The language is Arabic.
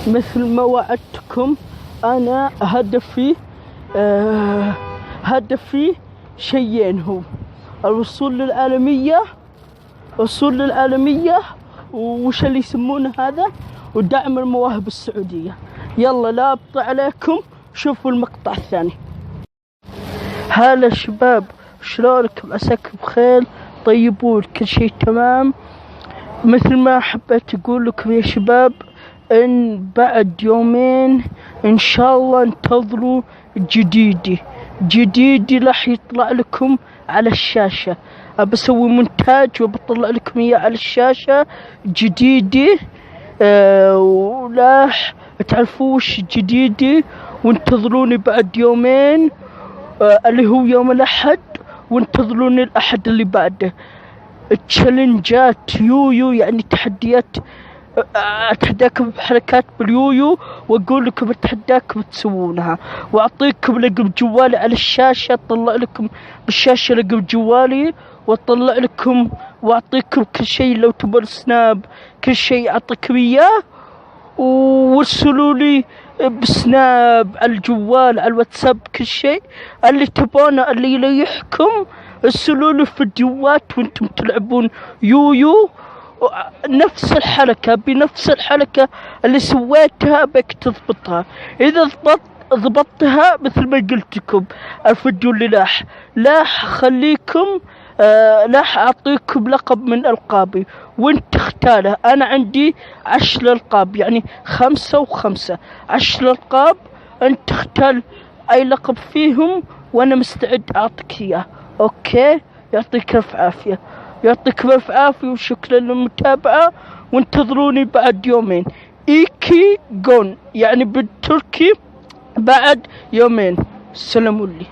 مثل ما وعدتكم. أنا هدفي شيئين، هو الوصول للعالمية، وش اللي يسمونه هذا، ودعم المواهب السعودية. يلا لا أبطأ عليكم، شوفوا المقطع الثاني. هلا شباب، شلونكم؟ عساكم بخير، طيبون، كل شيء تمام. مثل ما حبيت أقول لكم يا شباب، إن بعد يومين إن شاء الله انتظروا جديدي راح يطلع لكم على الشاشة. بسوي مونتاج وبطلع لكم إياه على الشاشة جديدي. وراح تعرفوش جديدي، وانتظروني بعد يومين اللي هو يوم الأحد، وانتظروني الأحد اللي بعده. تشالنجات يويو، يعني تحديات، اتحداكم بحركات باليويو، واقول لكم اتحداكم تسوونها، واعطيكم رقم جوالي على الشاشة، اطلع لكم بالشاشة رقم جوالي، واطلع لكم واعطيكم كل شيء. لو تبون سناب كل شيء اعطيكم اياه، وارسلوا لي بسناب على الجوال على الواتساب كل شيء اللي تبونه، اللي يريحكم. ارسلوا لي فيديوهات وانتم تلعبون يويو نفس الحركة، بنفس الحركة اللي سويتها بك تضبطها. إذا ضبطتها مثل ما قلت لكم الفيديو اللي راح خليكم، راح أعطيكم لقب من ألقابي، وانت تختاره. أنا عندي 10 ألقاب، يعني 5 و5، 10 ألقاب. انت تختار أي لقب فيهم وأنا مستعد أعطيك إياه. أوكي، يعطيك ألف عافية، يعطيكم ألف عافية، وشكرا للمتابعة. وانتظروني بعد يومين، إيكي جون، يعني بالتركي بعد يومين. سلام لي.